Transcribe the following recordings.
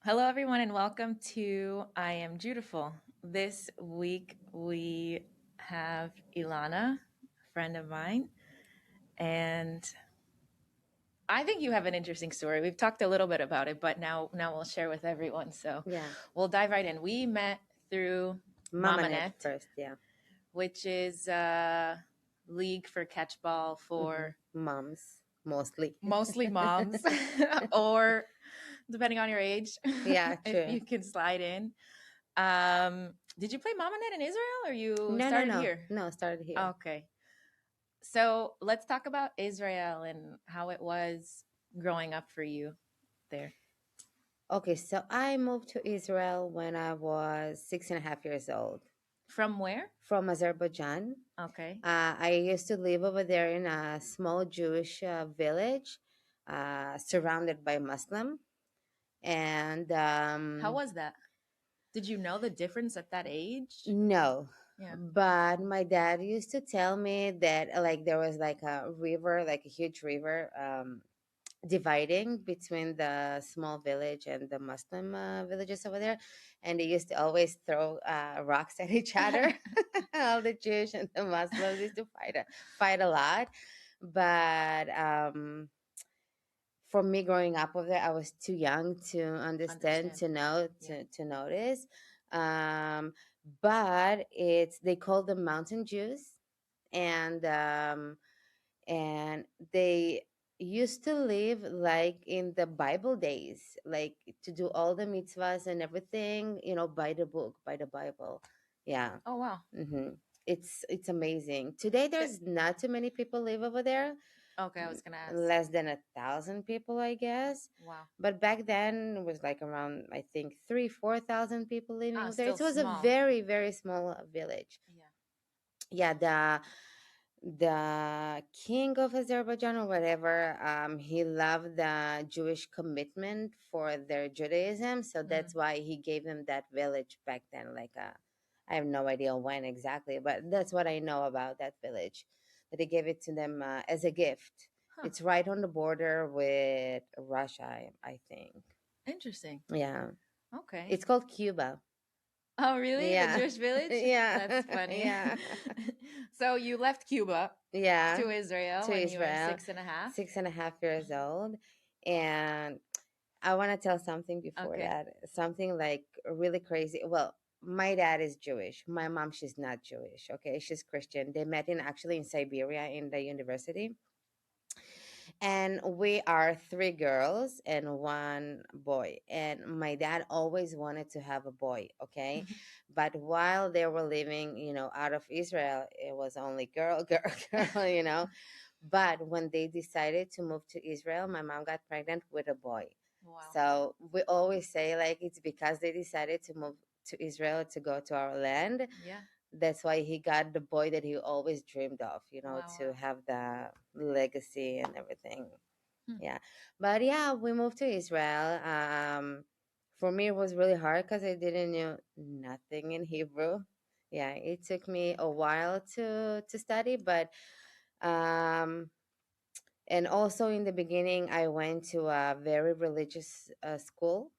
Hello, everyone, and welcome to I Am Beautiful. This week we have Ilana, a friend of mine, and I think you have an interesting story. We've talked a little bit about it, but now we'll share with everyone. So Yeah, we'll dive right in. We met through Mama Net MamaNet, first. Yeah, which is a league for catchball for moms mostly. mostly moms, or depending on your age, Yeah, if true. you can slide in. Did you play Mamanet in Israel or you No, no, started no, here? no. Started here. Okay. So let's talk about Israel and how it was growing up for you there. Okay, so I moved to Israel when I was 6.5 years old From where? from Azerbaijan. Okay. I used to live over there in a small Jewish village, surrounded by Muslim, and How was that? Did you know the difference at that age? no. Yeah. But my dad used to tell me that like there was like a river, like a huge river, dividing between the small village and the Muslim villages over there, and they used to always throw rocks at each other. All the Jewish and the Muslims used to fight a lot, but for me growing up over there, I was too young to understand, Understand. to know, Yeah. to notice. Um, but it's they call them mountain Jews, and and they used to live like in the Bible days, like to do all the mitzvahs and everything, by the book, by the Bible. Yeah. Oh, wow. hmm it's amazing. Today, It- there's not too many people live over there, okay, I was going to ask. less than 1,000 people, I guess. Wow. But back then, it was like around, I think, 3, 4,000 people living Ah, over there. still It was a small. very, very small village. Yeah. Yeah, the king of Azerbaijan or whatever, he loved the Jewish commitment for their Judaism, so Mm. that's why he gave them that village back then. I have no idea when exactly, but that's what I know about that village. That he gave it to them as a gift. Huh. It's right on the border with Russia, I think. Interesting. Yeah, Okay. it's called Cuba. Oh, really? The Yeah, Jewish village? That's yeah, funny. yeah. So you left Cuba Yeah, to Israel to when you were Israel, six and a half? 6.5 years old. And I want to tell something before Okay. that, something like really crazy. Well, my dad is Jewish. My mom, she's not Jewish. Okay, she's Christian. They met in actually in Siberia in the university. And we are three girls and one boy. And my dad always wanted to have a boy, okay? But while they were living, out of Israel, it was only girl, girl, girl. But when they decided to move to Israel, my mom got pregnant with a boy. Wow. So we always say like it's because they decided to move to Israel to go to our land. Yeah. That's why he got the boy that he always dreamed of, Wow, to wow. have the legacy and everything. Hmm. Yeah. But yeah, we moved to Israel. For me, it was really hard because I didn't know nothing in Hebrew. Yeah, it took me a while to study, but um, and also in the beginning, I went to a very religious school,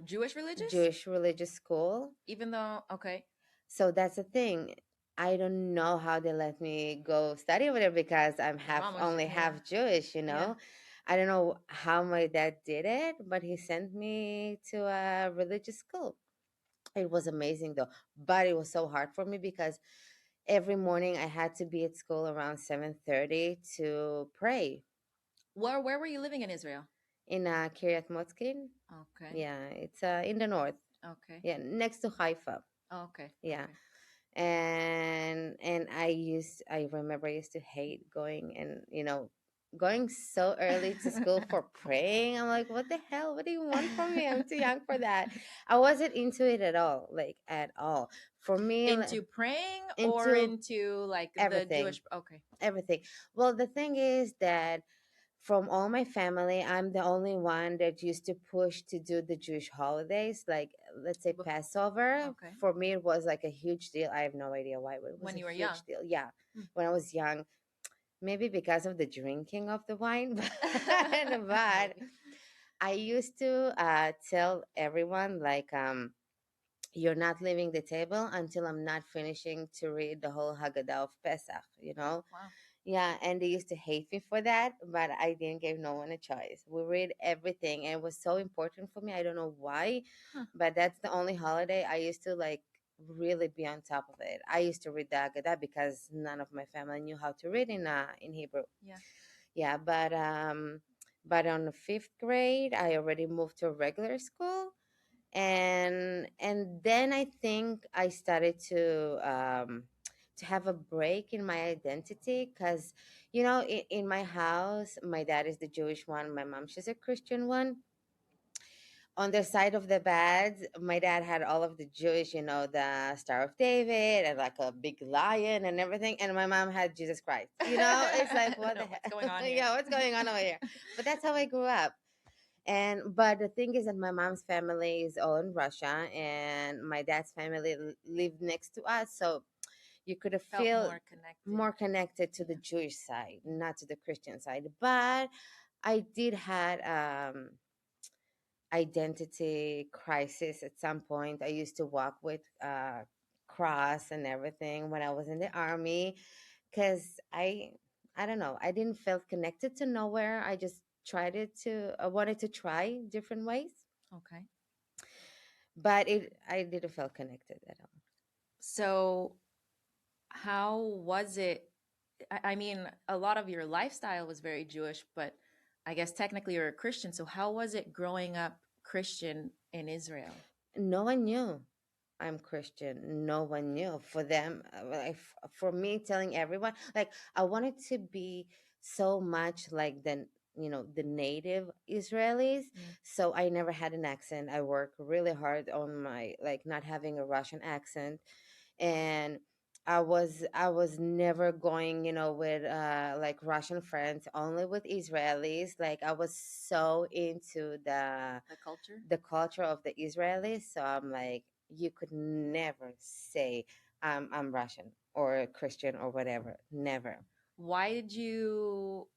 Jewish religious? Jewish religious school. Even though, okay. So that's the thing. I don't know how they let me go study over there because I'm Your mom half was, only yeah. half Jewish, Yeah. I don't know how my dad did it, but he sent me to a religious school. It was amazing though, but it was so hard for me because every morning I had to be at school around 7:30 to pray Where were you living in Israel? in Kiryat Motzkin. Okay. Yeah, it's in the north. Okay. Yeah, next to Haifa. Okay. Yeah. Okay. And I remember I used to hate going and going so early to school for praying. I'm like, what the hell, what do you want from me? I'm too young for that. I wasn't into it at all, like at all. For me, Into praying or into into like the everything, Jewish? Okay. everything. Well, the thing is that from all my family, I'm the only one that used to push to do the Jewish holidays, like let's say Bef- Passover. okay. For me, it was like a huge deal. I have no idea why, but it was When a you were huge young. deal. Yeah, Hmm. when I was young, maybe because of the drinking of the wine, but Maybe. I used to tell everyone like you're not leaving the table until I'm not finishing to read the whole Haggadah of Pesach, you know? Wow. Yeah, and they used to hate me for that, but I didn't give no one a choice. We read everything, and it was so important for me. I don't know why, Huh. but that's the only holiday I used to like really be on top of it. I used to read the Haggadah because none of my family knew how to read in Hebrew. Yeah. Yeah, but on the fifth grade, I already moved to a regular school, and then I think I started to have a break in my identity because in my house my dad is the Jewish one, my mom she's a Christian one. On the side of the bed my dad had all of the Jewish, the Star of David and like a big lion and everything, and my mom had Jesus Christ. It's like what the No, what's going heck. on here? Yeah, what's going on over here? But that's how I grew up. And but the thing is that my mom's family is all in Russia, and my dad's family lived next to us, so you could Felt feel more connected. more connected to the Yeah. Jewish side, Yeah. not to the Christian side. But I did had identity crisis at some point. I used to walk with cross and everything when I was in the army because I don't know, I didn't feel connected to nowhere. I just tried it to I wanted to try different ways, Okay. but it I didn't feel connected at all. So, how was it? I mean, a lot of your lifestyle was very Jewish, but I guess technically you're a Christian. So, how was it growing up Christian in Israel? No one knew I'm Christian. No one knew. For them, for me, telling everyone, like I wanted to be so much like the native Israelis. Yeah. So I never had an accent. I work really hard on my like not having a Russian accent, and I was never going, with like Russian friends, only with Israelis. Like I was so into The culture? the culture of the Israelis. So I'm like, you could never say I'm Russian or Christian or whatever. Never. Why did you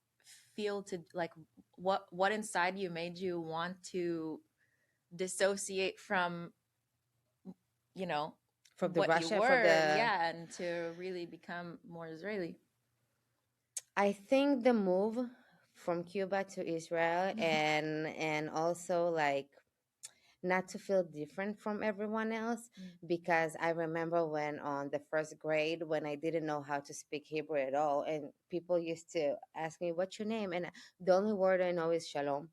feel to like what inside you made you want to dissociate from, you know, From the what you Russia, from were, the yeah, and to really become more Israeli? I think the move from Cuba to Israel, and also like not to feel different from everyone else, Mm. because I remember when on the first grade when I didn't know how to speak Hebrew at all, and people used to ask me what's your name, and the only word I know is shalom.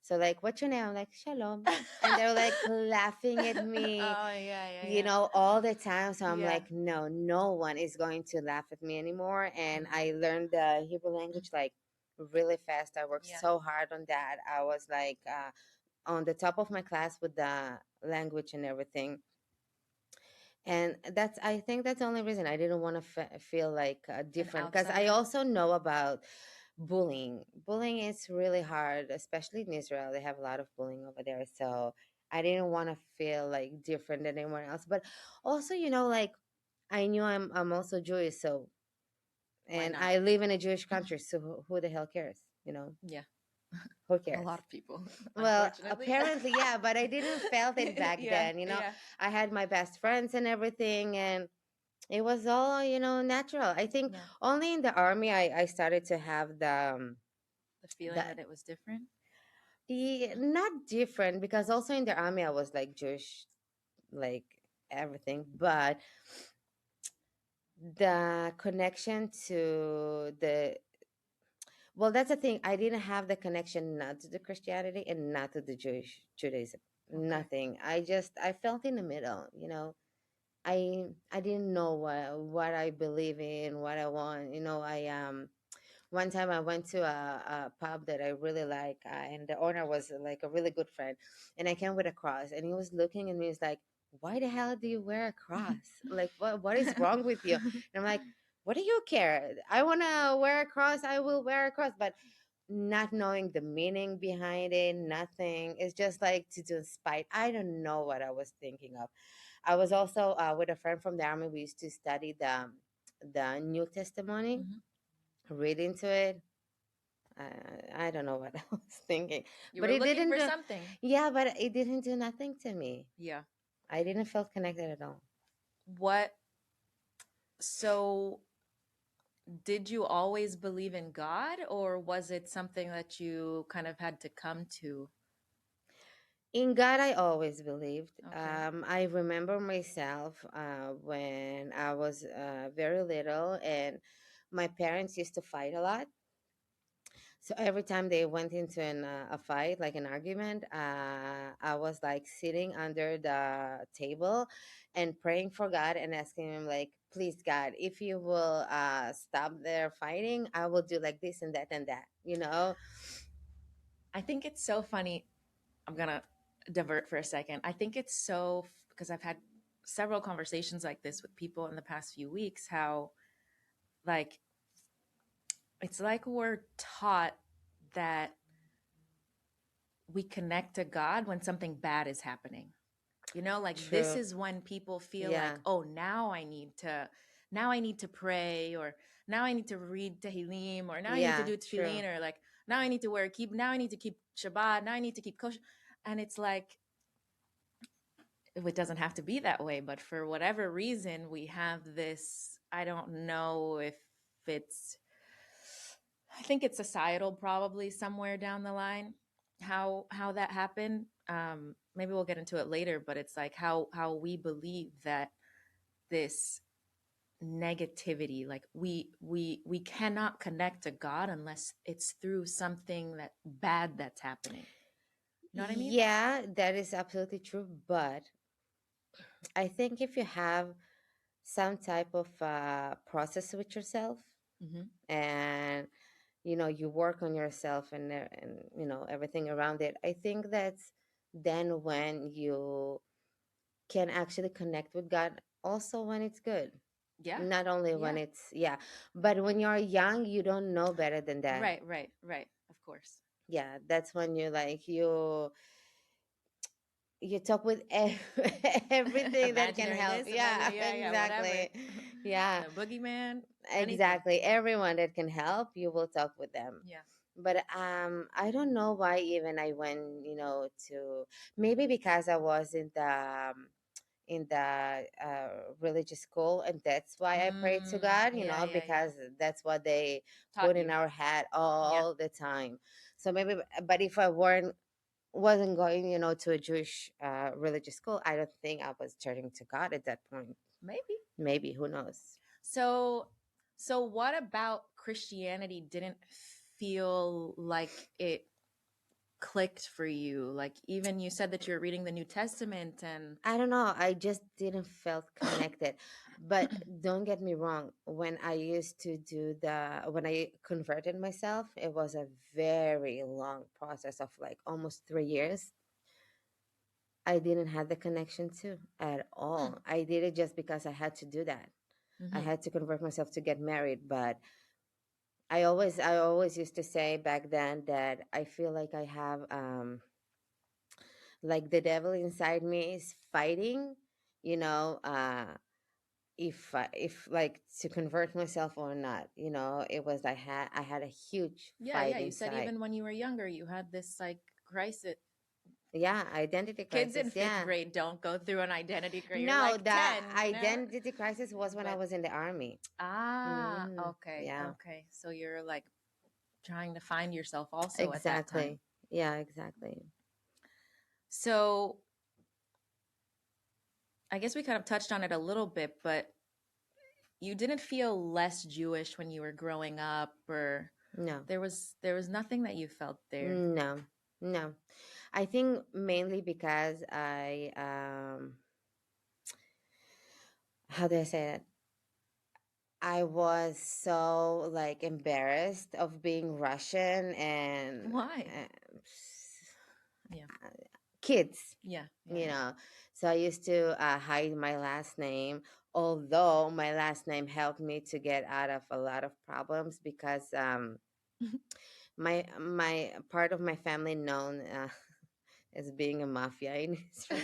So like, what's your name? I'm like, shalom. And they're like laughing at me, Oh yeah, yeah, yeah. all the time. So I'm Yeah. like, no, no one is going to laugh at me anymore. And I learned the Hebrew language like really fast. I worked Yeah. so hard on that. I was like on the top of my class with the language and everything. And I think that's the only reason I didn't want to feel like An different, because I outsider. also know about bullying is really hard, especially in Israel. They have a lot of bullying over there, so I didn't want to feel like different than anyone else. But also, like I knew I'm also Jewish, so Why and not? I live in a Jewish country, so who the hell cares? Yeah. Who A cares? lot of people, Well, unfortunately. apparently, yeah, but I didn't felt it back Yeah, then. yeah, I had my best friends and everything, and it was all natural. I think yeah. only in the army I started to have The feeling the that it was different. not different, because also in the army I was like Jewish, like everything, but the connection to the well, that's the thing. I didn't have the connection not to the Christianity and not to the Jewish Judaism. Okay. Nothing. I felt in the middle. I didn't know what I believe in, what I want. I one time I went to a pub that I really like, and the owner was like a really good friend, and I came with a cross, and he was looking at me. He's like, "Why the hell do you wear a cross? Like, what is wrong with you?" And I'm like, "What do you care? I want to wear a cross. I will wear a cross." But not knowing the meaning behind it, nothing. It's just like to do spite. I don't know what I was thinking of. I was also with a friend from the army. We used to study the New Testimony, Mhm. read into it. I don't know what I was thinking, You but were it looking didn't for do. something. Yeah, but it didn't do nothing to me. Yeah. I didn't feel connected at all. What so did you always believe in God, or was it something that you kind of had to come to? In God, I always believed. Okay. I remember myself when I was very little, and my parents used to fight a lot. So every time they went into a fight, like an argument, I was like sitting under the table and praying for God and asking him, like, please, God, if you will stop their fighting, I will do like this and that, you know? I think it's so funny. I'm going to divert for a second. I think it's so because I've had several conversations like this with people in the past few weeks how like it's like we're taught that we connect to God when something bad is happening. You know, like this True. is when people feel like, Yeah. oh, now I need to pray, or now I need to read Tehillim, or now I need to Yeah. do True. tefillin, or like now I need to now I need to keep Shabbat, now I need to keep kosher. And it's like, it doesn't have to be that way, but for whatever reason, we have this, I don't know if it's, I think it's societal, probably somewhere down the line, how that happened. Maybe we'll get into it later, but it's like how we believe that this negativity, like we cannot connect to God unless it's through something that bad that's happening. You know what I mean? Yeah, that is absolutely true. But I think if you have some type of process with yourself, Mm-hmm. and you work on yourself, and everything around it, I think that's then when you can actually connect with God, also when it's good, Yeah, not only when yeah, it's, yeah, but when you're young, you don't know better than that. right. Of course. Yeah, that's when you talk with everything that can Imaginary help. this, Yeah, imaginary, yeah, whatever. exactly. Yeah, The boogeyman, anything. exactly. Everyone that can help, you will talk with them. Yeah. But I don't know why even I went, to, maybe because I was in the religious school, and that's why I pray to God, Yeah. because that's what they Taught put in you. our head Yeah, all the time. So maybe, but if I wasn't going, to a Jewish religious school, I don't think I was turning to God at that point. maybe. Maybe, who knows? So, so what about Christianity didn't feel like it clicked for you? Like even you said that you're reading the New Testament and I don't know. I just didn't felt connected. But don't get me wrong. When I converted myself, it was a very long process of like almost 3 years. I didn't have the connection to at hmm, all. I did it just because I had to do that. I mm-hmm. had to convert myself to get married. But I always used to say back then that I feel like I have like the devil inside me is fighting, you know, if like to convert myself or not. It was, I had a huge Yeah. fight You said inside. even when you were younger, you had this like crisis. Yeah, identity Kids in crisis, fifth yeah. grade don't go through an identity crisis. You're No, like the 10. identity crisis was when I But was in the army. Yeah, okay. So you're like trying to find yourself also at that time. exactly. Yeah, exactly. So I guess we kind of touched on it a little bit, but you didn't feel less Jewish when you were growing up, or No, there was nothing that you felt there. no, no. I think mainly because how do I say that? I was so like embarrassed of being Russian, and Why? uh, Yeah. kids, Yeah. So I used to hide my last name, although my last name helped me to get out of a lot of problems, because my part of my family known as being a mafia in Israel.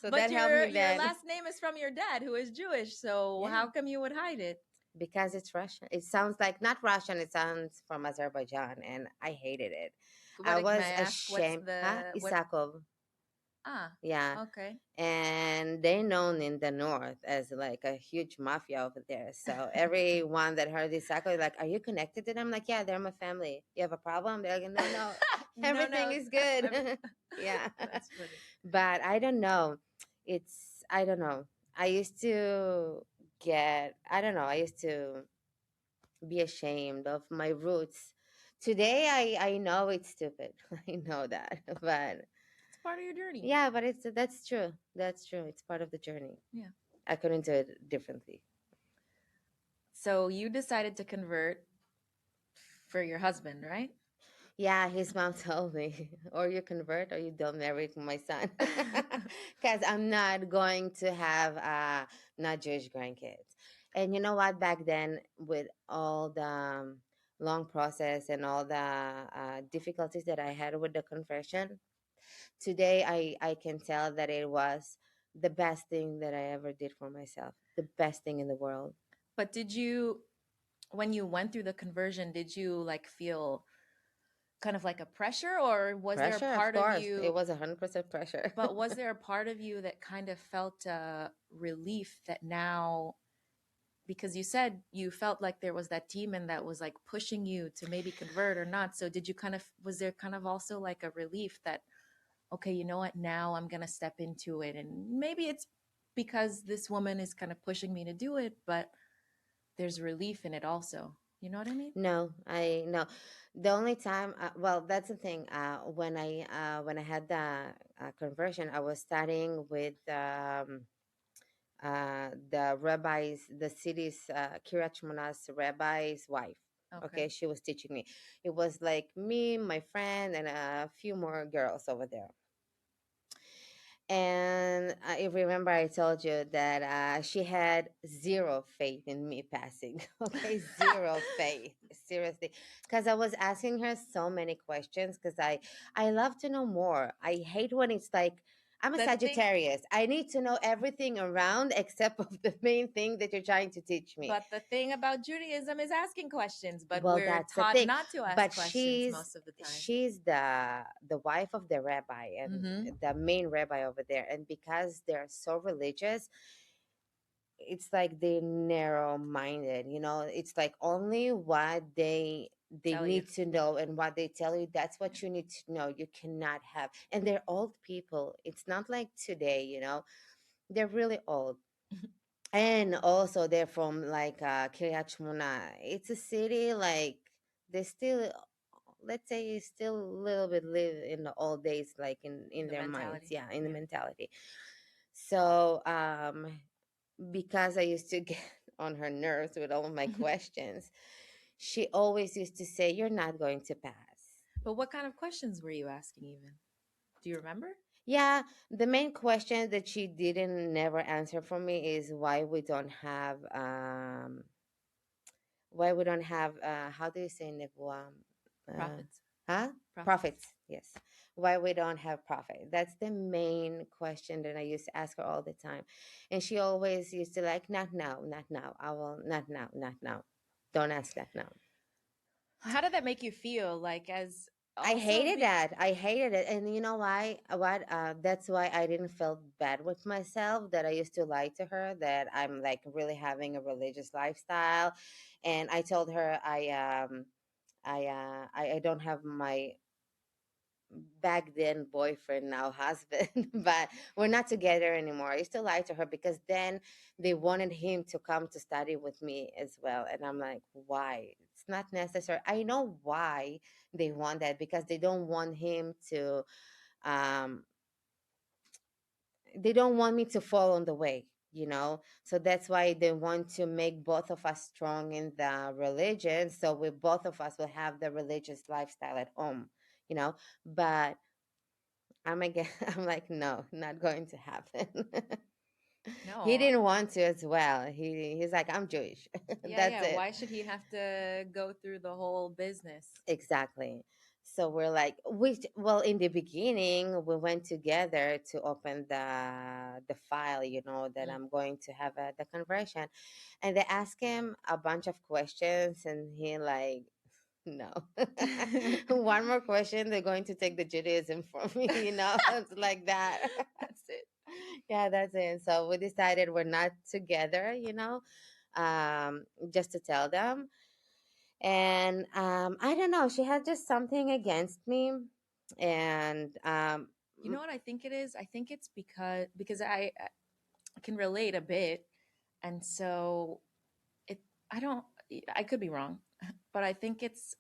So But that helped me your then. last name is from your dad who is Jewish, so Yeah. how come you would hide it? because it's Russian. It sounds like not Russian. It sounds from Azerbaijan, and I hated it. I May was I ask what's ashamed. Huh? the what? Isakov. Ah, Yeah, okay. and they known in the north as like a huge mafia over there. So everyone that heard Isakov is like, "Are you connected to them?" Like, yeah, they're my family. You have a problem? They're like, "No, no, No, everything no. is good." Yeah, That's funny. but I don't know. I don't know. I used to I don't know. I used to be ashamed of my roots. Today, I know it's stupid. I know that, but It's part of your journey. yeah, but that's true. That's true. It's part of the journey. Yeah. I couldn't do it differently. So you decided to convert for your husband, right? Yeah, his mom told me, or you convert or you don't marry my son, because I'm not going to have not Jewish grandkids. And you know what? Back then, with all the long process and all the difficulties that I had with the conversion, today I can tell that it was the best thing that I ever did for myself. The best thing in the world. But when you went through the conversion, did you like feel kind of like a pressure, or was there a Pressure, of part of course. It you, was 100% pressure. but was there a part of you that kind of felt relief that now, because you said you felt like there was that demon that was like pushing you to maybe convert or not. So did you kind of, was there kind of also like a relief that, okay, you know what, now I'm going to step into it. And maybe it's because this woman is kind of pushing me to do it, but there's relief in it also. You know what I mean? No, I no. The only time, well, that's the thing. When I had the conversion, I was studying with the rabbis, the city's Kiryat Shmona's rabbi's wife. Okay. Okay, she was teaching me. It was like me, my friend, and a few more girls over there. And I remember I told you that she had zero faith in me passing. Okay, zero faith, seriously, because I was asking her so many questions. Because I love to know more. I hate when it's like I'm a The thing, Sagittarius. I need to know everything around except of the main thing that you're trying to teach me. but the thing about Judaism is asking questions, but Well, we're that's the taught thing. not to ask But questions most of the time. she's the wife of the rabbi and Mm-hmm. the main rabbi over there. And because they're so religious, it's like they're narrow minded. It's like only what they Tell you. need to know, and what they tell you, that's what you need to know. You cannot have, and they're old people. It's not like today. They're really old. And also they're from like Kiryat Shmona. It's a city like they still, let's say, you still a little bit live in the old days, like in The their minds, mentality. yeah, in the Yeah. mentality. So because I used to get on her nerves with all of my questions, she always used to say, "You're not going to pass." But what kind of questions were you asking even? Do you remember? Yeah, the main question that she didn't never answer for me is why we don't have how do you say nevuah? Uh, Prophets. huh? Prophets. Prophets, yes. Why we don't have prophet? That's the main question that I used to ask her all the time. And she always used to like, not now, not now. I will not now, not now. Don't ask that now. How did that make you feel? Like as I also hated be that. I hated it. And you know why? What? That's why I didn't feel bad with myself that I used to lie to her that I'm like really having a religious lifestyle. And I told her I don't have my back then boyfriend, now husband, but we're not together anymore. I used to lie to her because then they wanted him to come to study with me as well. And I'm like, why? It's not necessary. I know why they want that, because they don't want him to, um, they don't want me to fall on the way. So that's why they want to make both of us strong in the religion, so we both of us will have the religious lifestyle at home. But I'm again. I'm like, no, not going to happen. He no. didn't want to as well. He's like, I'm Jewish. Yeah, That's yeah. it. Why should he have to go through the whole business? Exactly. So we're like, well, in the beginning, we went together to open the file, that Mm. I'm going to have the conversion. And they ask him a bunch of questions, and he like, no. One more question, they're going to take the Judaism from me, it's like that. That's it. Yeah, that's it. So we decided we're not together, just to tell them. And I don't know, she had just something against me. And You know what I think it is? I think it's because I can relate a bit, and so it. I don't. I could be wrong, but I think it's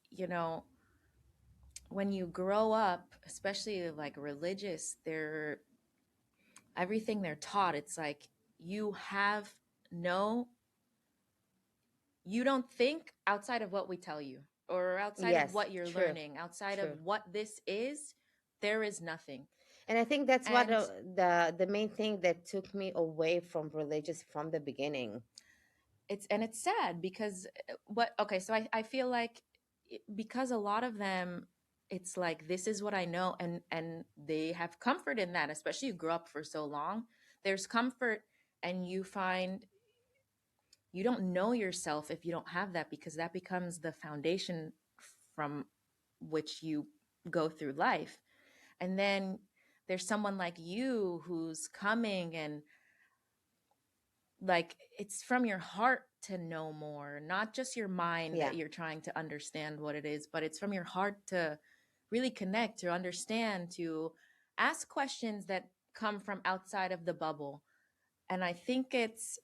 when you grow up, especially like religious, they're everything they're taught. It's like you have no. You don't think outside of what we tell you, or outside of yes, what you're true, learning, outside of true. what this is. There is nothing, And I think that's what and the main thing that took me away from religious from the beginning. it's sad because what okay so I feel like because a lot of them it's like this is what I know, and they have comfort in that, especially you grew up for so long. There's comfort, and you find you don't know yourself if you don't have that, because that becomes the foundation from which you go through life. And then there's someone like you who's coming, and like it's from your heart to know more, not just your mind Yeah. that you're trying to understand what it is, but it's from your heart to really connect, to understand, to ask questions that come from outside of the bubble. And I think it's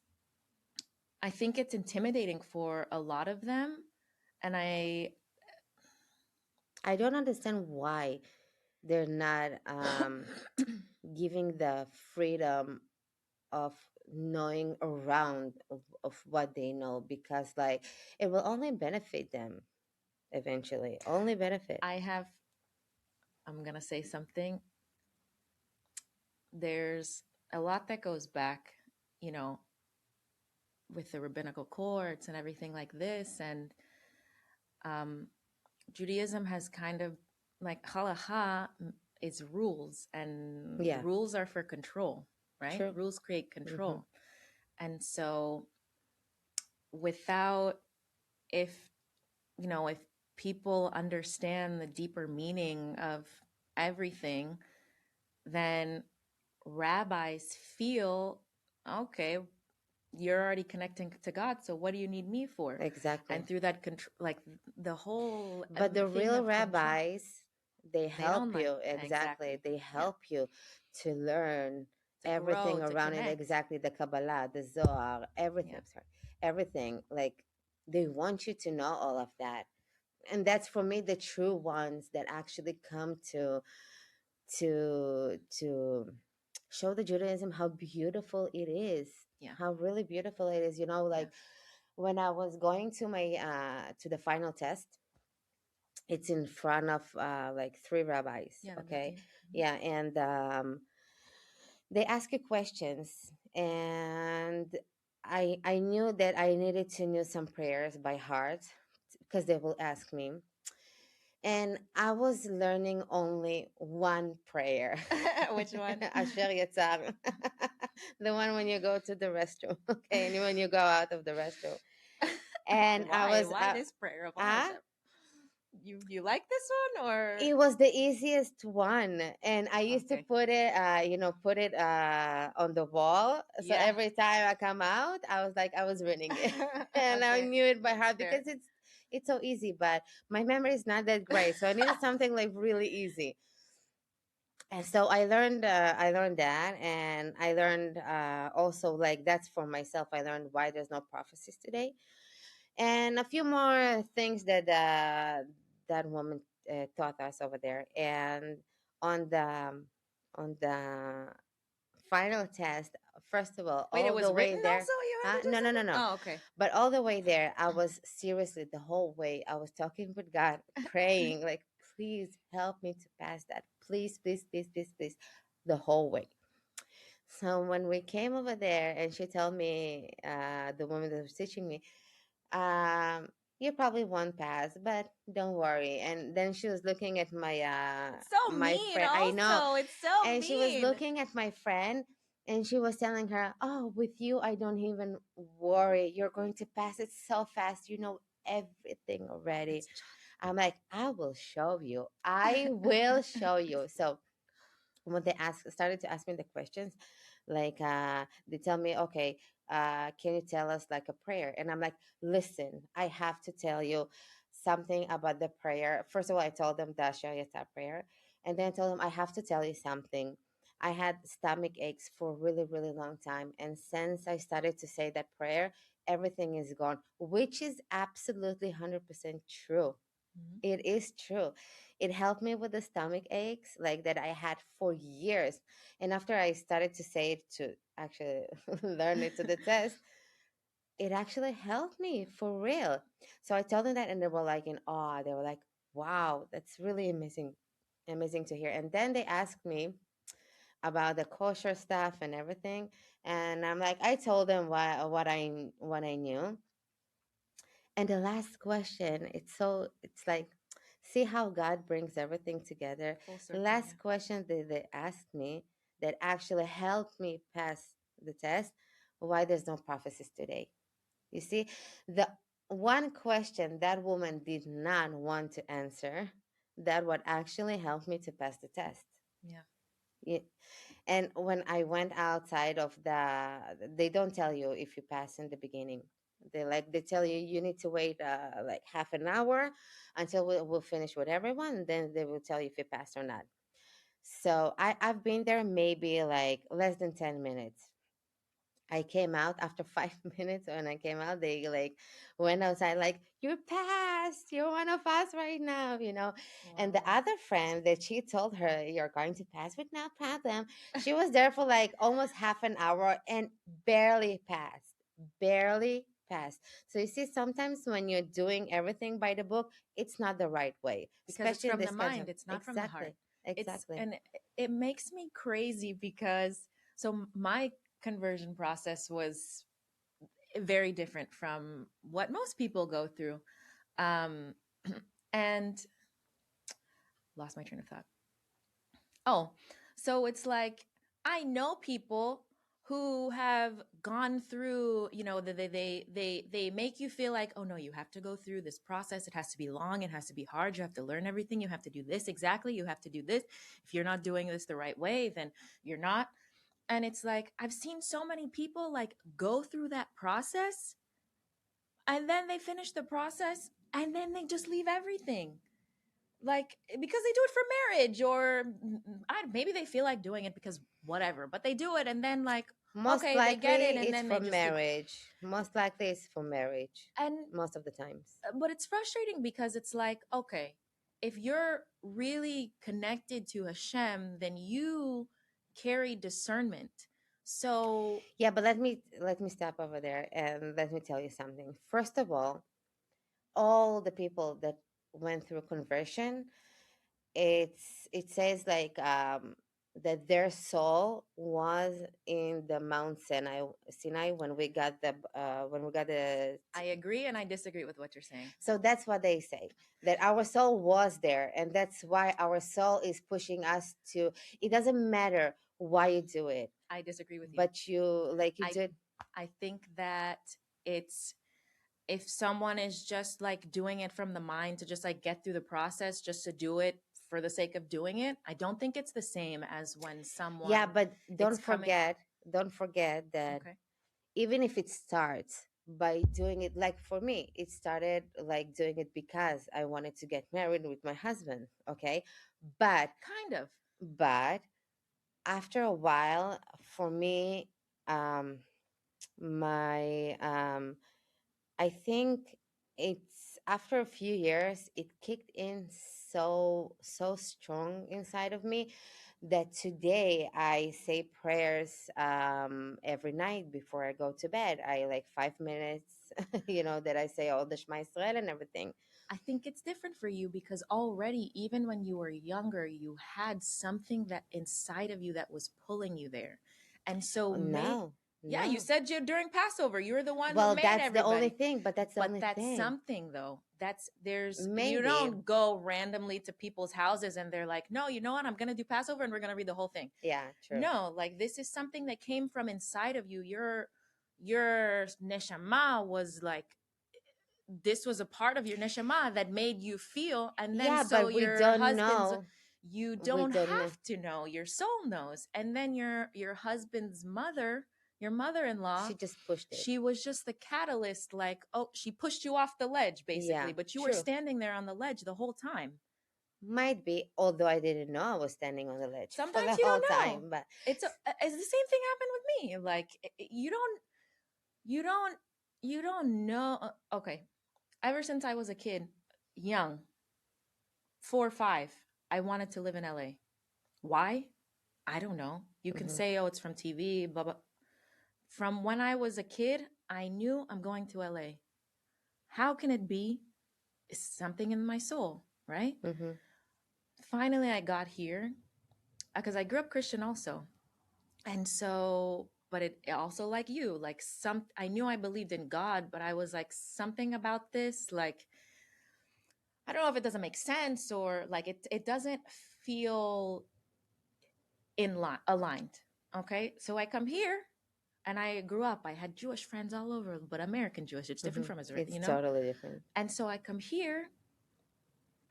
intimidating for a lot of them. And I don't understand why they're not giving the freedom of knowing around of what they know, because like it will only benefit them eventually, only benefit. I have I'm going to say something. There's a lot that goes back, you know, with the rabbinical courts and everything like this. And um, Judaism has kind of like halacha is rules, and Yeah, rules are for control, right? true. Rules create Hmm. control. And so, without, if, if people understand the deeper meaning of everything, then rabbis feel, okay, you're already connecting to God, so what do you need me for? And Exactly. through that control, like the whole But the thing real of control, rabbis, they they don't help like you. Exactly, exactly, they yeah, help you to learn to grow, everything to around it. connect, Exactly, the Kabbalah, the Zohar, everything. yeah, I'm sorry, everything. Like they want you to know all of that, and that's for me the true ones that actually come to show the Judaism how beautiful it is, yeah, how really beautiful it is. Like yes, when I was going to my to the final test, it's in front of like three rabbis. yeah, the big Okay, deal. yeah, and they ask you questions, and I knew that I needed to know some prayers by heart, because they will ask me. And I was learning only one prayer. Which one? Asher Yatzar. The one when you go to the restroom, okay, and when you go out of the restroom. And I Why? was, Why this prayer of all uh, Hashem? You like this one or it was the easiest one, and I used to okay? put it, put it on the wall. So Yeah. every time I come out, I was like, I was reading it, and I Okay, knew it by that's heart fair. because it's so easy. But my memory is not that great, so I needed something like really easy. And so I learned that, and I learned also, like, that's for myself. I learned why there's no prophecies today, and a few more things that that woman taught us over there. And on the final test, first of Wait, it all the was way written there, also? You had to do no, no, no, something? no, Oh, okay. but all the way there, I was seriously the whole way. I was talking with God, praying, like, please help me to pass that. Please, please, please, please, please, the whole way. So when we came over there, and she told me, the woman that was teaching me, um, you probably won't pass, but don't worry. And then she was looking at It's so my mean, friend. I know. also. It's so And she was mean. looking at my friend, and she was telling her, "Oh, with you I don't even worry. You're going to pass it so fast. You know everything already." It's I'm like, "I will show you. I will show you." So when they started to ask me the questions, like they tell me, okay, can you tell us like a prayer? And I'm like, listen, I have to tell you something about the prayer. First of all, I told them the Shayata prayer, and then I told them I have to tell you something. I had stomach aches for a really, really long time, and since I started to say that prayer, everything is gone, which is absolutely 100% true. Mhm. It is true. It helped me with the stomach aches like that I had for years. And after I started to say it to actually learn it to the test, it actually helped me for real. So I told them that and they were like in awe. They were like, wow, that's really amazing. Amazing to hear. And then they asked me about the kosher stuff and everything. And I'm like, I told them what I knew. And the last question, it's like, see how God brings everything together. Full The circle, yeah. last question that they asked me that actually helped me pass the test, why there's no prophecies today. You see, the one question that woman did not want to answer, that what actually helped me to pass the test. Yeah. Yeah. And when I went outside of they don't tell you if you pass in the beginning. They tell you you need to wait like half an hour until we'll finish with everyone, and then they will tell you if you pass or not. So I've been there maybe like less than 10 minutes. I came out after 5 minutes. When I came out, they like went outside, like, you're passed. You're one of us right now. And the Wow. other friend that she told her, you're going to pass with no problem. She was there for like almost half an hour and barely passed. Barely passed. So you see, sometimes when you're doing everything by the book, it's not the right way, Because it's especially in from the this kind of mind, it's not from the heart. exactly, It's exactly. and it makes me crazy because my conversion process was very different from what most people go through. Um and lost my train of thought. Oh, so it's like I know people who have gone through, they make you feel like, oh no, you have to go through this process. It has to be long, it has to be hard. You have to learn everything. You have to do this exactly. You have to do this. If you're not doing this the right way, then you're not. And it's like I've seen so many people like go through that process and then they finish the process and then they just leave everything like because they do it for marriage or maybe they feel like doing it because whatever, but they do it and then like Most okay they get it likely and it's then for they just keep marriage. Most likely it's for marriage. and Most of the times. but it's frustrating because it's like okay, if you're really connected to Hashem then you carry discernment. So Yeah, but let me stop over there and let me tell you something. First of all the people that went through conversion, it says like that their soul was in the Mount Sinai when we got the I agree and I disagree with what you're saying. so that's what they say, that our soul was there, and that's why our soul is pushing us to. It doesn't matter why you do it, I disagree with you. but you i do it. I think that it's if someone is just like doing it from the mind to just like get through the process just to do it for the sake of doing it, I don't think it's the same as when Yeah, someone but it's coming. don't forget that Okay. even if it starts by doing it, like for me, it started like doing it because I wanted to get married with my husband. Okay. But Kind of. but after a while, for me, um my I think it's after a few years, it kicked in so strong inside of me that today I say prayers every night before I go to bed. I like 5 minutes, that I say all the Shema Israel and everything. I think it's different for you because already even when you were younger you had something that inside of you that was pulling you there, and so No. Yeah, you No. said you during Passover, you're the one who Well, made that's the only everybody. thing, but that's the But only that's thing. something though. That's there's you Maybe. don't go randomly to people's houses and they're like, "No, you know what? I'm going to do Passover and we're going to read the whole thing." Yeah, true. No, like this is something that came from inside of you. Your neshama was like this was a part of your neshama that made you feel, and then Yeah, so but we your don't husband's know. you We don't don't know. have to know, your soul knows. And then your husband's mother, your mother-in-law, She just pushed it. she was just the catalyst, like, oh, she pushed you off the ledge basically, Yeah, but you were true. standing there on the ledge the whole time. Might be, although I didn't know I was standing on the ledge for Sometimes the you whole don't know. time. But It's the same thing happened with me. Like you don't you don't know. Okay, ever since I was a kid, young, 4 or 5, I wanted to live in LA. Why? I don't know. You can hmm say, oh, it's from TV, blah, blah. From when I was a kid, I knew I'm going to LA. How can it be? It's something in my soul, right? hmm Finally, I got here because I grew up Christian also. And so, but it also like you, like I knew I believed in God, but I was like, something about this, like, I don't know if it doesn't make sense or like it doesn't feel in line aligned. Okay. So I come here and I grew up. I had Jewish friends all over, but American Jewish. It's different from Israel, It's totally different. And so I come here,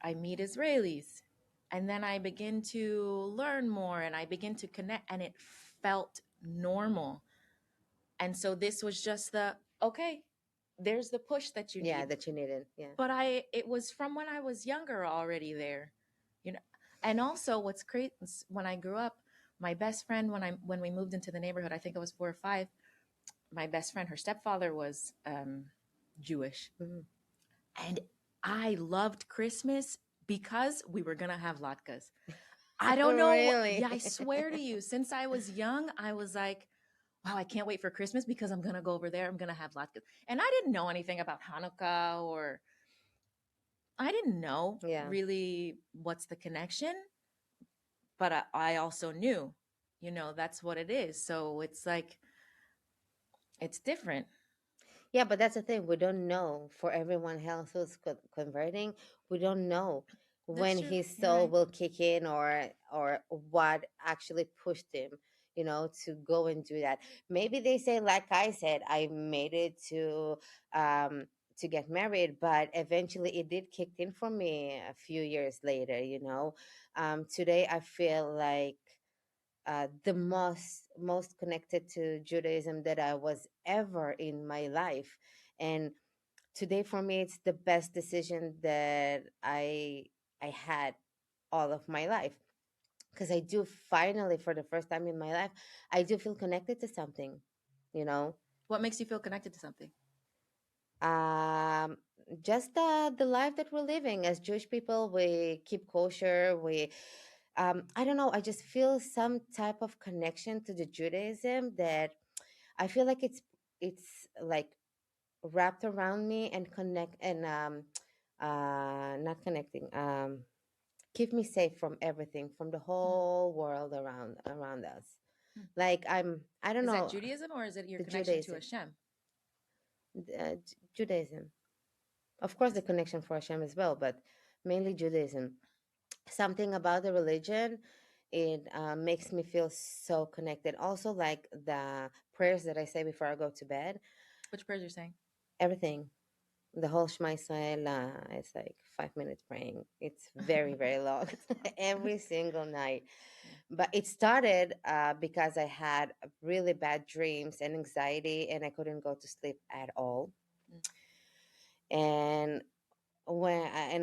I meet Israelis, and then I begin to learn more and I begin to connect, and it felt normal. And so this was just the okay, there's the push that you Yeah, need. that you needed. Yeah. But it was from when I was younger already there, you know. And also what's great is when I grew up, my best friend when we moved into the neighborhood, I think I was 4 or 5, my best friend, her stepfather was Jewish. hmm And I loved Christmas because we were going to have latkes. I don't know. Really? Yeah, I swear to you, since I was young, I was like, wow, I can't wait for Christmas because I'm going to go over there. I'm going to have latkes. And I didn't know anything about Hanukkah, or I didn't know Yeah. really what's the connection, but I also knew, that's what it is. So it's like, it's different. Yeah, but that's the thing. We don't know for everyone else who's converting. We don't know That's when true. his You're soul right. will kick in, or what actually pushed him, to go and do that. Maybe they say, like I said, I made it um to get married, but eventually it did kick in for me a few years later. Today I feel like the most connected to Judaism that I was ever in my life. And today for me it's the best decision that I had all of my life, because I do finally, for the first time in my life, I do feel connected to something, you know. What makes you feel connected to something? Um just the life that we're living as Jewish people. We keep kosher. We I don't know, I just feel some type of connection to the Judaism that I feel like it's like wrapped around me and connect and not connecting, keep me safe from everything, from the Hmm. whole world around us. Hmm. Like I don't Is that know, Judaism or is it your the connection to Judaism, Hashem? Judaism, of course, the connection for Hashem as well, but mainly Judaism. Something about the religion, it makes me feel so connected. Also, like the prayers that I say before I go to bed, Which prayers you're saying? everything. The whole Shema Israel, it's like 5 minutes praying. It's very, very long every single night. Yeah. But it started because I had really bad dreams and anxiety, and I couldn't go to sleep at all. Mm. And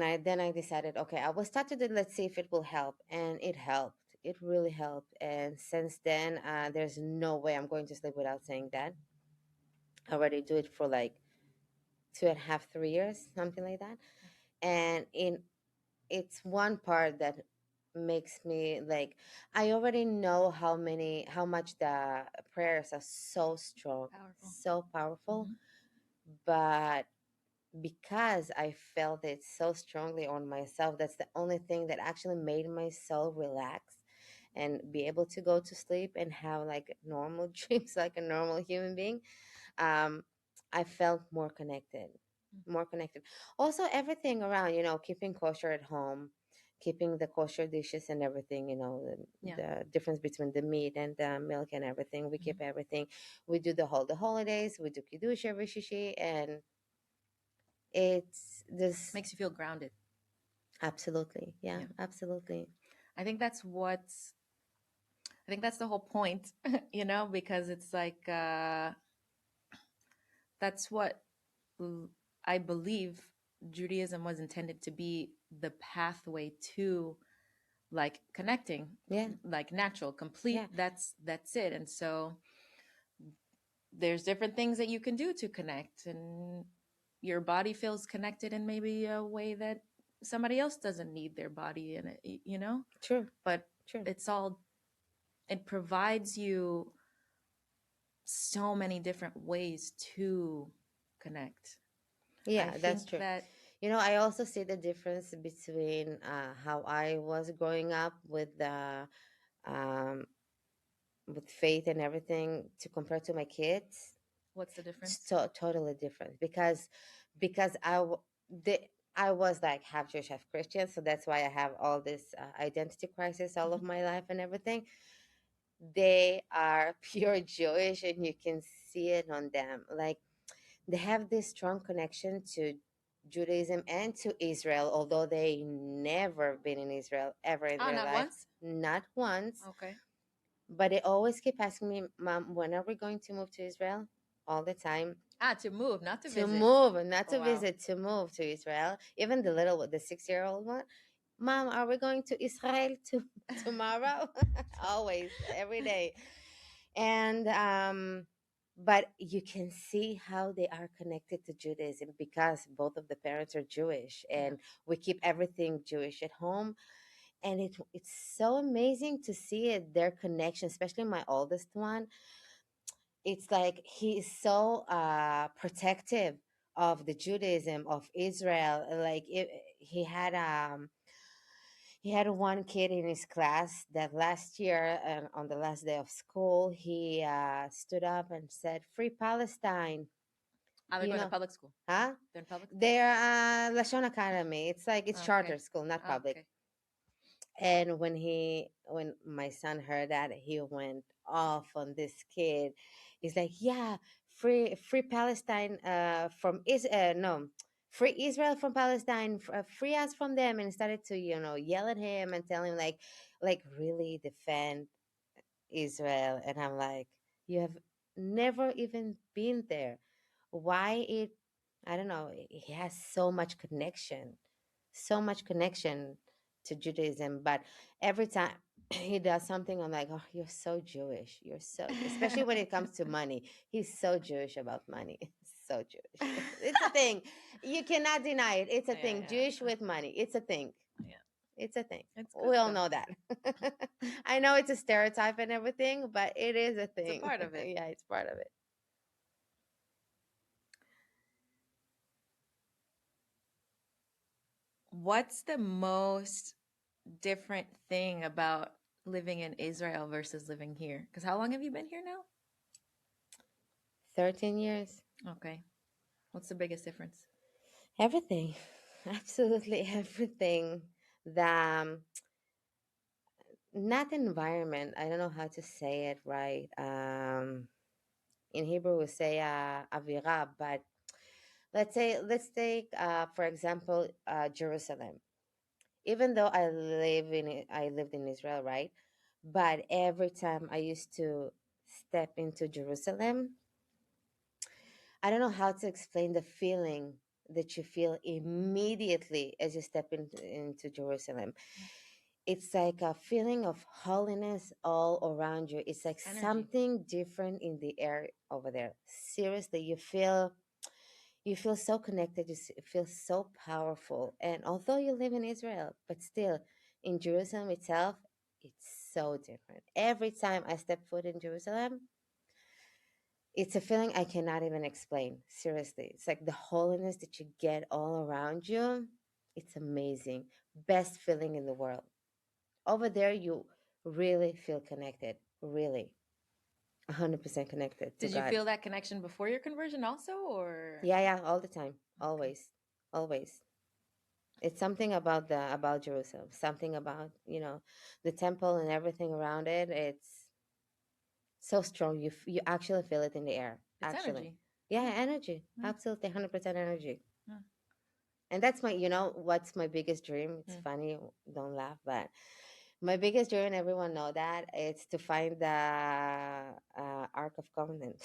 I then I decided, okay, I will start to do. Let's see if it will help, and it helped. It really helped. And since then, there's no way I'm going to sleep without saying that. I already do it for like 2.5, 3 years, something like that. And it's one part that makes me like, I already know how much the prayers are so strong, Powerful. so powerful. Hmm. But because I felt it so strongly on myself, that's the only thing that actually made my soul relax and be able to go to sleep and have like normal dreams like a normal human being, um, I felt more connected. Also, everything around, keeping kosher at home, keeping the kosher dishes and everything, Yeah. the difference between the meat and the milk and everything. We keep Mhm. everything. We do the holidays. We do kiddush every shishi, and it's this Makes you feel grounded. absolutely, yeah, Yeah. absolutely, I think that's what's I think that's the whole point, because it's like that's what l- I believe Judaism was intended to be, the pathway to like connecting, yeah, like natural, complete. yeah, That's it. And so there's different things that you can do to connect, and your body feels connected in maybe a way that somebody else doesn't need their body in it. true, But true, it's all it provides you so many different ways to connect. I yeah, that's think true. that I also see the difference between how I was growing up um, with faith and everything to compare to my kids. what's the It's difference? totally different because the, I was like half Jewish, half Christian, so that's why I have all this identity crisis all of Mhm. my life and everything. They are pure Jewish, and you can see it on them. Like they have this strong connection to Judaism and to Israel, although they never been in Israel ever in Oh, their not life, once. not once. Okay. But they always keep asking me, Mom, when are we going to move to Israel? All the time. Ah, to move, not to To visit. move, not Oh to wow. visit, to move to Israel. Even the little, the 6-year-old one. Mom, are we going to Israel tomorrow? Always, every day. And but you can see how they are connected to Judaism because both of the parents are Jewish, Yeah. and we keep everything Jewish at home. And it's so amazing to see it, their connection, especially my oldest one. It's like he is so protective of the Judaism of Israel. Like he had one kid in his class that last year, on the last day of school, he stood up and said, "Free Palestine." Ah, they're You going to know, public school. huh? They're in public. They're Lashon Academy. It's like it's charter Okay. school, not Oh, public. okay. And when my son heard that, he went off on this kid. He's like, "Yeah, free Palestine from is no, free Israel from Palestine, free us from them," and started to yell at him and tell him like really defend Israel. And I'm like, you have never even been there. Why it? I don't know. He has so much connection to Judaism. But every time he does something, I'm like, oh, you're so Jewish. You're so, especially when it comes to money. He's so Jewish about money. So Jewish. It's a thing. You cannot deny it. It's a Yeah, thing. Jewish with money. It's a thing. yeah. It's a thing. It's good We all though. know that. I know it's a stereotype and everything, but it is a It's a thing. part of it. Yeah, it's part of it. What's the most different thing about living in Israel versus living here? Because how long have you been here now? 13 years. Okay. What's the biggest difference? Everything. Absolutely everything. The not environment. I don't know how to say it right. In Hebrew, we say avira, but let's take for example Jerusalem. Even though I lived in Israel, right? But every time I used to step into Jerusalem, I don't know how to explain the feeling that you feel immediately as you step into Jerusalem. It's like a feeling of holiness all around you. It's like Energy. something different in the air over there. Seriously, you feel so connected. Feel so powerful. And although you live in Israel, but still in Jerusalem itself, it's so different. Every time I step foot in Jerusalem, it's a feeling I cannot even explain. Seriously, it's like the holiness that you get all around you. It's amazing. Best feeling in the world. Over there, you really feel connected, really 100% connected to Did you God. feel that connection before your conversion also, or Yeah, yeah, all the time, okay? always, always. It's something about the about Jerusalem, something about, the temple and everything around it. It's so strong. You actually feel it in the air. It's Actually, energy. yeah, Yeah, energy, yeah, absolutely 100% energy. yeah. And that's my, what's my biggest dream? It's Mm. funny, don't laugh, but my biggest dream, and everyone know that, it's to find the Ark of Covenant.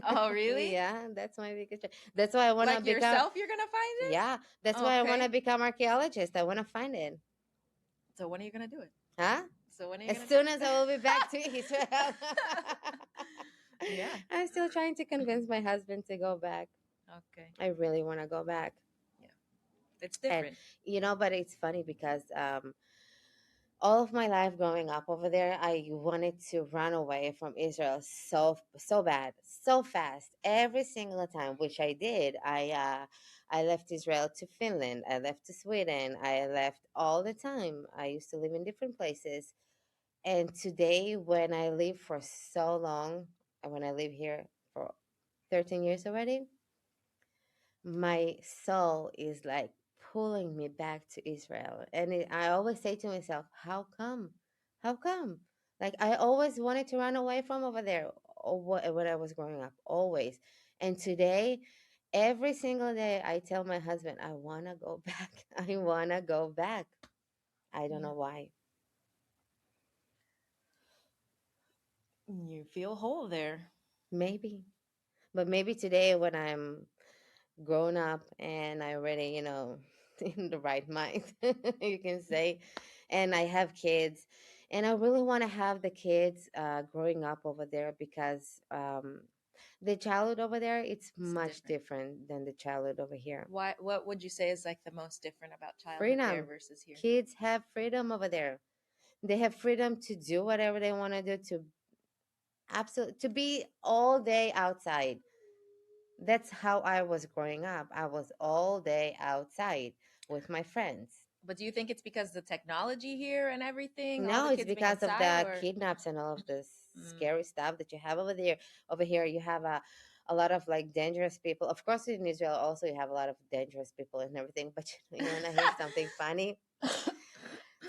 Oh, really? Yeah, that's my biggest dream. That's why I want to Like become. yourself, you're gonna find it? Yeah, that's why I want to Okay. become archaeologist. I want to find it. So when are you gonna do it? Huh? So when are you As gonna do soon as it? I will be back to Israel. Yeah. I'm still trying to convince my husband to go back. Okay. I really want to go back. Yeah. It's And, different. but it's funny because all of my life growing up over there, I wanted to run away from Israel so bad, so fast, every single time, which I did. I left Israel to Finland. I left to Sweden. I left all the time. I used to live in different places. And today, when I live for so long, and when I live here for 13 years already, my soul is like pulling me back to Israel. And I always say to myself, how come? How come? Like, I always wanted to run away from over there when I was growing up, always. And today, every single day, I tell my husband, I want to go back. I want to go back. I don't Yeah. know why. You feel whole there. Maybe. But maybe today, when I'm grown up and I already, in the right mind, you can say, and I have kids, and I really want to have the kids growing up over there because the childhood over there, it's It's much different. different than the childhood over here. Why? What would you say is like the most different about childhood there Freedom. versus here? Kids have freedom over there. They have freedom to do whatever they want to do, to absolutely to be all day outside. That's how I was growing up. I was all day outside with my friends. But do you think it's because the technology here and everything, all No, the it's kids being because of inside, the or kidnaps and all of this mm, scary stuff that you have over there. Over here, you have a lot of like dangerous people. Of course, in Israel, also you have a lot of dangerous people and everything. But you want to hear something funny?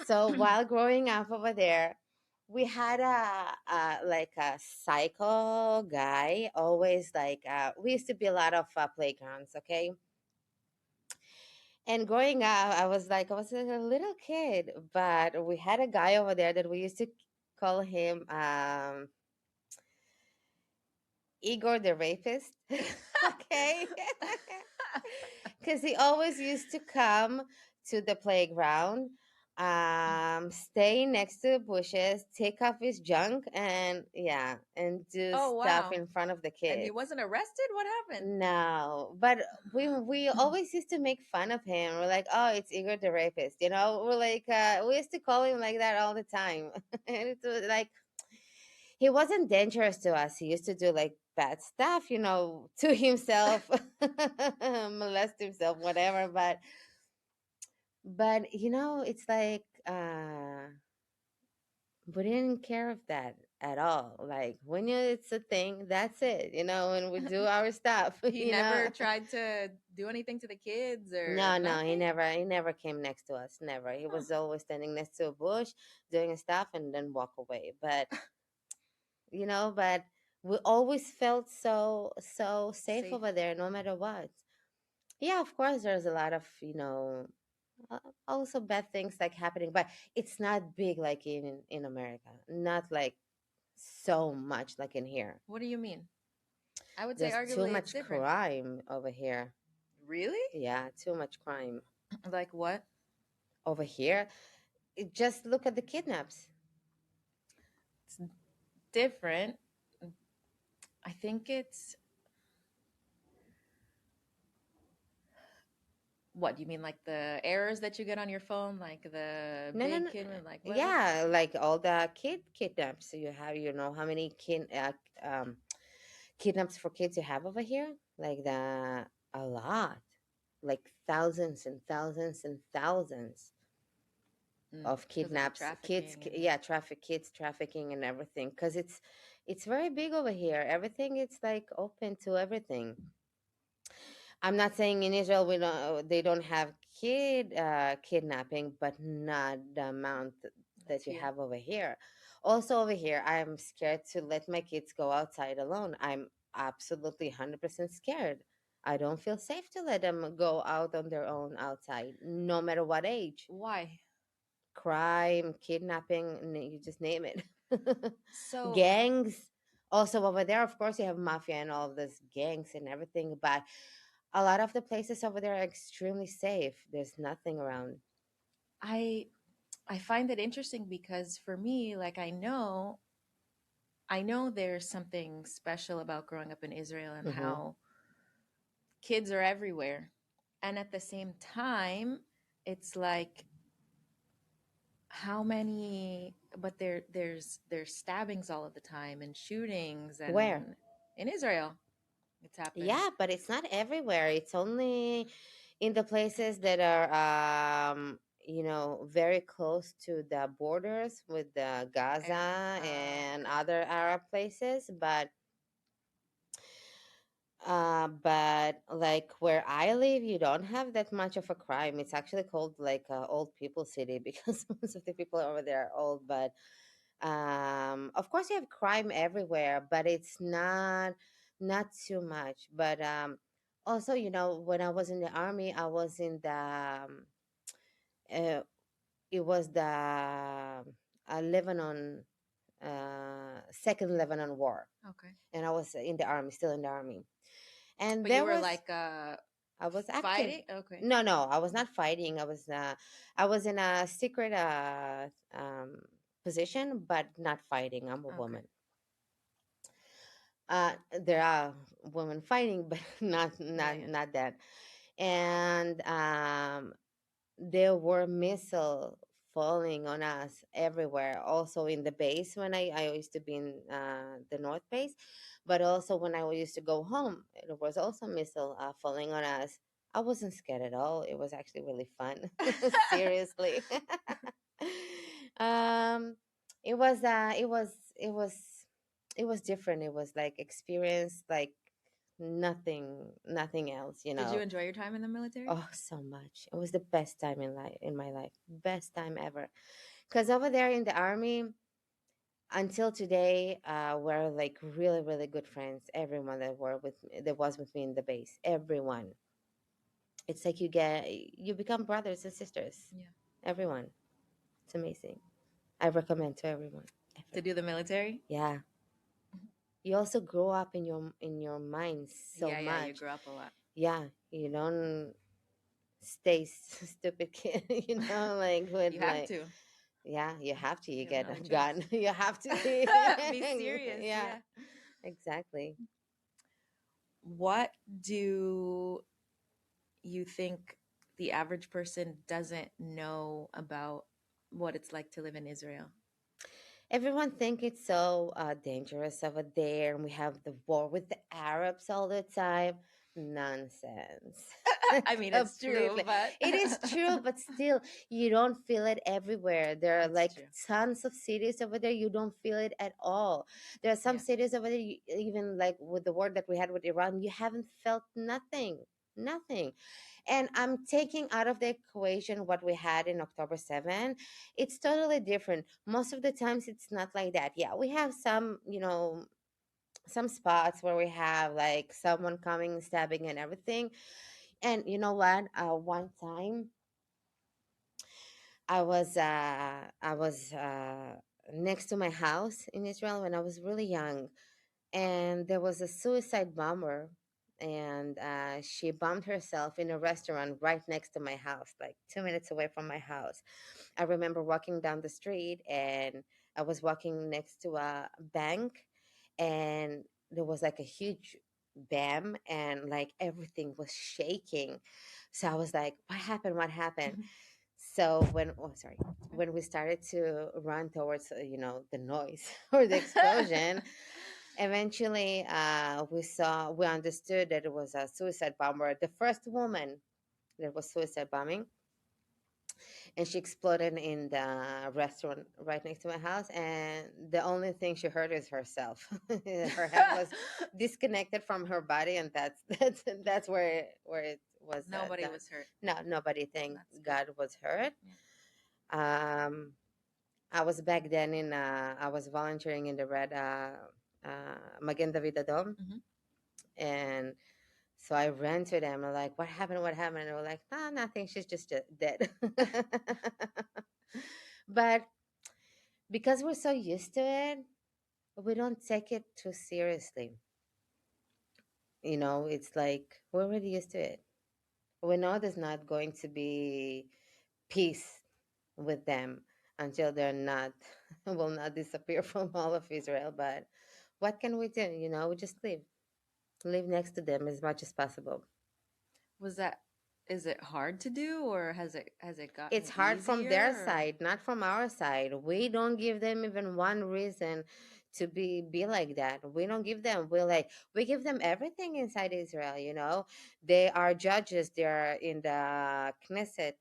So while growing up over there, we had a like a psycho guy. Always like we used to be a lot of playgrounds. Okay, and growing up, I was a little kid, but we had a guy over there that we used to call him Igor the rapist. Okay. Because he always used to come to the playground, stay next to the bushes, take off his junk, and yeah, and do oh stuff wow, in front of the and he kids. wasn't arrested? What happened? No, but we always used to make fun of him. We're like, oh, it's Igor the rapist, you know. We're like, we used to call him like that all the time, and it was like he wasn't dangerous to us. He used to do like bad stuff, to himself, molest himself, whatever. But it's like we didn't care of that at all. Like when it's a thing, that's it. When we do our stuff, He never tried to do anything to the kids or No, no, he nothing? never came next to us. Never. He Huh. was always standing next to a bush, doing his stuff, and then walk away. But we always felt so safe Safe. over there, no matter what. Yeah, of course, there's a lot of also bad things like happening, but it's not big like in America. Not like so much like in here. What do you mean? I would say There's too arguably it's much different. crime over here. Really? Yeah, too much crime Like what? over here. Just look at the kidnaps. It's different. I think it's what you mean, like the errors that you get on your phone, like the No, no, big no. kid, like what? Yeah, like all the kidnaps you have. You know how many kidnaps for kids you have over here? Like a lot, like thousands and thousands and thousands. of Because of the kidnaps, kids, trafficking and yeah, kids trafficking and everything, because it's very big over here. Everything, it's like open to everything. I'm not saying in Israel they don't have kidnapping, but not the amount that's that you here. have over here. Also over here, I'm scared to let my kids go outside alone. I'm absolutely 100% scared. I don't feel safe to let them go out on their own outside, no matter what age. Why? Crime, kidnapping, you just name it. So Gangs. Also over there, of course, you have mafia and all of those gangs and everything, but a lot of the places over there are extremely safe. There's nothing around. I I find it interesting because for me, like I know there's something special about growing up in Israel and Hmm. how kids are everywhere. And at the same time, it's like how many but there's stabbings all of the time and shootings Where? and in Israel it's happened. Yeah, but it's not everywhere. It's only in the places that are, very close to the borders with the Arab. Gaza and Okay. other Arab places. But like where I live, you don't have that much of a crime. It's actually called like a old people city because most of the people over there are old. But of course, you have crime everywhere, but it's not too much. But also, when I was in the army, I was in the uh, it was the Lebanon, second Lebanon war, Okay. and I was in the army, still in the army, and But you there were was like I was active. fighting? Okay. No, no, I was not fighting. I was in a secret position, but not fighting. I'm a Okay. woman. There are women fighting, but not Yeah, not yeah. not that. And there were missiles falling on us everywhere. Also in the base when I used to be in the North Base, but also when I used to go home, it was also missile falling on us. I wasn't scared at all. It was actually really fun. Seriously. um, it was it was different. It was like experience like nothing else. Did you enjoy your time in the military? Oh, so much. It was the best time in my life. Best time ever. Cuz over there in the army until today we're like really really good friends. Everyone that was with me in the base. Everyone. It's like you become brothers and sisters. Yeah. Everyone. It's amazing. I recommend to everyone. To Ever. do the military? Yeah. You also grow up in your mind so Yeah, yeah, you much. grew up a lot. Yeah, you don't stay stupid kid, like with You have like. to. Yeah, you have to. You You have get no a choice. gun. You have to. Be serious, Yeah, yeah. exactly. What do you think the average person doesn't know about what it's like to live in Israel? Everyone think it's so dangerous over there, and we have the war with the Arabs all the time. Nonsense. I mean, it's true, Completely. but It is true, but still, you don't feel it everywhere. There are it's like true. tons of cities over there. You don't feel it at all. There are some Yeah. cities over there, even like with the war that we had with Iran, you haven't felt nothing. Nothing. And I'm taking out of the equation what we had in October 7. It's totally different. Most of the times it's not like that. Yeah, we have some spots where we have like someone coming, stabbing and everything. And you know what? One time I was next to my house in Israel when I was really young, and there was a suicide bomber, and she bombed herself in a restaurant right next to my house, like 2 minutes away from my house. I remember walking down the street, and I was walking next to a bank, and there was like a huge bam, and like everything was shaking. So I was like, what happened? What happened? So when we started to run towards the noise or the explosion, eventually we understood that it was a suicide bomber, the first woman that was suicide bombing. and she exploded in the restaurant right next to my house. And the only thing she heard is herself. Her head was disconnected from her body, and that's where it was Nobody done. was hurt. No, nobody, thank That's good. God, was hurt. Yeah. um I was back then in I was volunteering in the red Magenta Vida Dome. Hmm. And so I ran to them. I'm like, what happened? What happened? And they were like, no, nothing. She's just dead. But because we're so used to it, we don't take it too seriously. It's like we're already used to it. We know there's not going to be peace with them until they're not, will not disappear from all of Israel. But what can we do? We just live next to them as much as possible. Was that, is it hard to do, or has it It's gotten hard from easier, their or side, not from our side. We don't give them even one reason to be like that. We don't give them. We give them everything inside Israel. They are judges. They are in the Knesset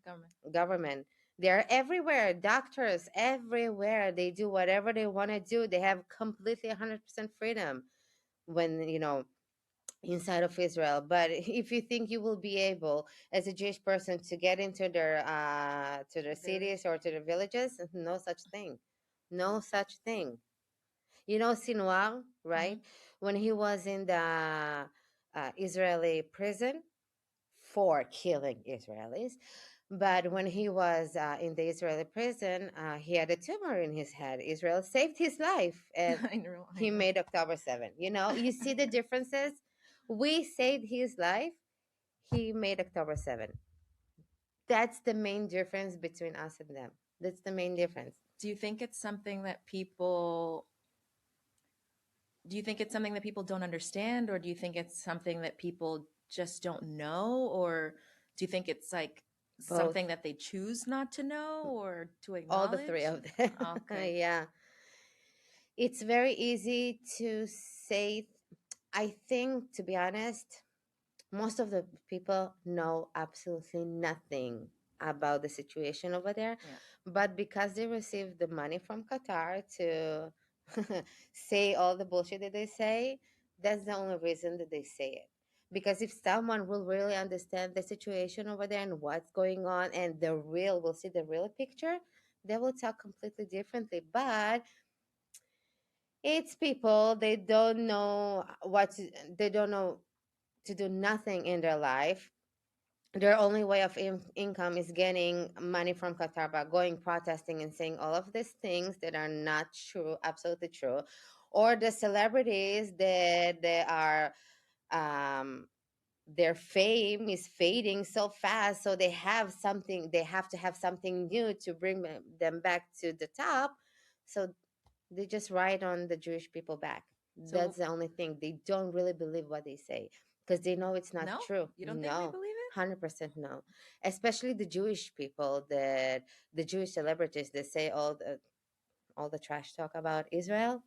government? government. They are everywhere. Doctors everywhere. They do whatever they want to do. They have completely 100% freedom when inside of Israel. But if you think you will be able, as a Jewish person, to get into their to their Village. cities or to their villages, no such thing, no such thing. Sinwar, Hmm. right? When he was in the Israeli prison for killing Israelis. But when he was in the Israeli prison, he had a tumor in his head. Israel saved his life, and I know. I he know. made October 7th. You see the differences? We saved his life. He made October 7th. That's the main difference between us and them. That's the main difference. Do you think it's something that people do you think it's something that people don't understand, or do you think it's something that people just don't know, or do you think it's like Both, something that they choose not to know or to all the three acknowledge? of them. Okay. Yeah. It's very easy to say. I think, to be honest, most of the people know absolutely nothing about the situation over there. Yeah. But because they receive the money from Qatar to say all the bullshit that they say, that's the only reason that they say it. Because if someone will really understand the situation over there and what's going on, and will see the real picture, they will talk completely differently. But it's people, they don't know to do nothing in their life. Their only way of income is getting money from Qatar by going protesting and saying all of these things that are not true, absolutely true. Or the celebrities that they are, um, their fame is fading so fast, so they have to have something new to bring them back to the top. So they just ride on the Jewish people back. So That's the only thing. They don't really believe what they say because they know it's not no, true. you don't think they No, believe it? 100% no. Especially the Jewish people, the Jewish celebrities that say all the trash talk about Israel.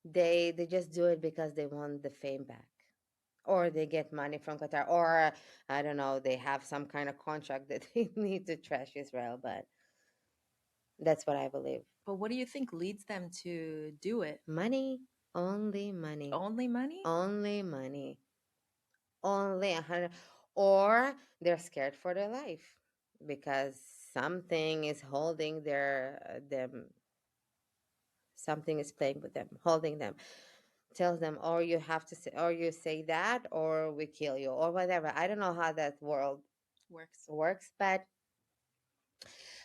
They just do it because they want the fame back. Or they get money from Qatar, or I don't know, they have some kind of contract that they need to trash Israel. But that's what I believe. But what do you think leads them to do it? Money, only money. Only money? Only money. Only 100. Or they're scared for their life because something is holding them. Something is playing with them, holding them. Tells them, or you have to say, or you say that, or we kill you, or whatever. I don't know how that world Works. works, but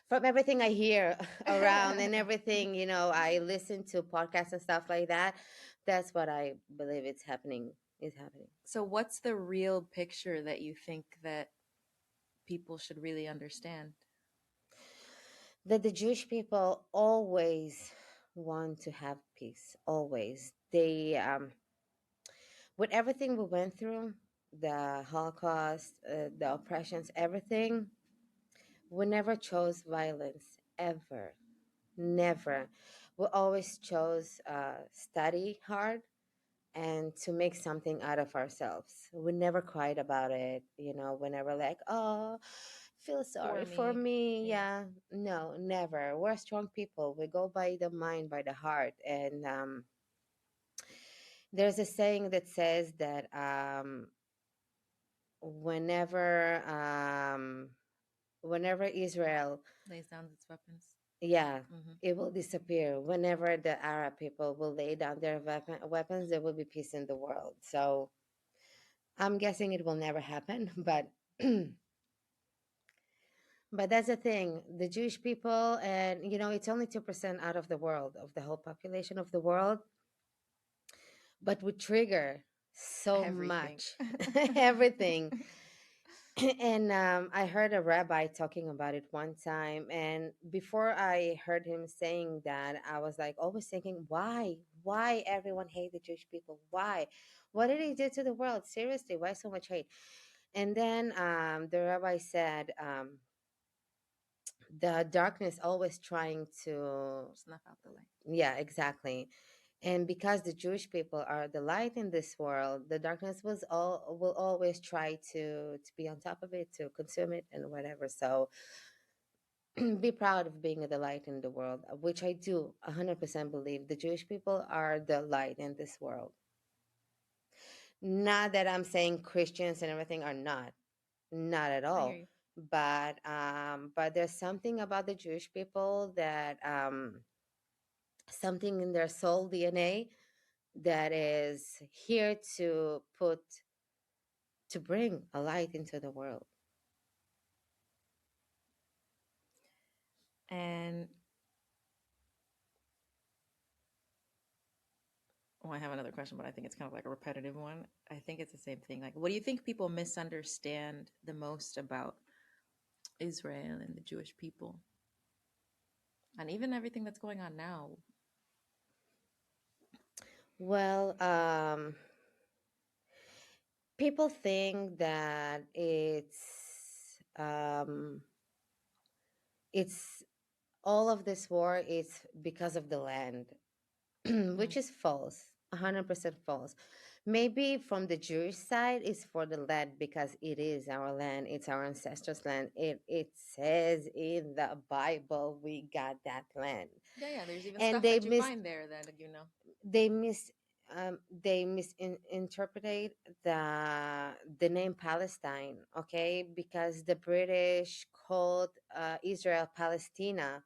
from everything I hear around and everything, I listen to podcasts and stuff like that. That's what I believe it's happening. Is happening. So what's the real picture that you think that people should really understand? That the Jewish people always want to have peace. Always. With everything we went through, the Holocaust, the oppressions, everything, we never chose violence, ever. Never. We always chose study hard, and to make something out of ourselves. We never cried about it, we're never like, oh, feel For sorry for me. me. Yeah. Yeah, no, never. We're strong people. We go by the mind, by the heart. And there's a saying that says that whenever whenever Israel, Lays down its weapons. yeah, Hmm. it will disappear. Whenever the Arab people will lay down their weapons, there will be peace in the world. So I'm guessing it will never happen, but but that's the thing. The Jewish people, and it's only 2% out of the world, of the whole population of the world, but we trigger so Everything. much, everything. And I heard a rabbi talking about it one time, and before I heard him saying that, I was like always thinking, why everyone hate the Jewish people? Why? What did he do to the world? Seriously, why so much hate? And then the rabbi said, the darkness always trying to, Snuff out the light. yeah, exactly. And because the Jewish people are the light in this world, the darkness will always try to be on top of it, to consume it and whatever. So be proud of being the light in the world, which I do 100% believe. The Jewish people are the light in this world. Not that I'm saying Christians and everything are not, not at I hear all. you. But there's something about the Jewish people that something in their soul DNA that is here to bring a light into the world. And I have another question, but I think it's kind of like a repetitive one. I think it's the same thing. Like, what do you think people misunderstand the most about Israel and the Jewish people, and even everything that's going on now? Well, people think that it's all of this war is because of the land, Mm. which is false, 100% false. Maybe from the Jewish side, it's for the land because it is our land, it's our ancestors' land. It says in the Bible we got that land, Yeah, yeah. There's even and stuff that you find there that you know. they mis they misinterpreted the name Palestine, okay, because the British called Israel Palestina,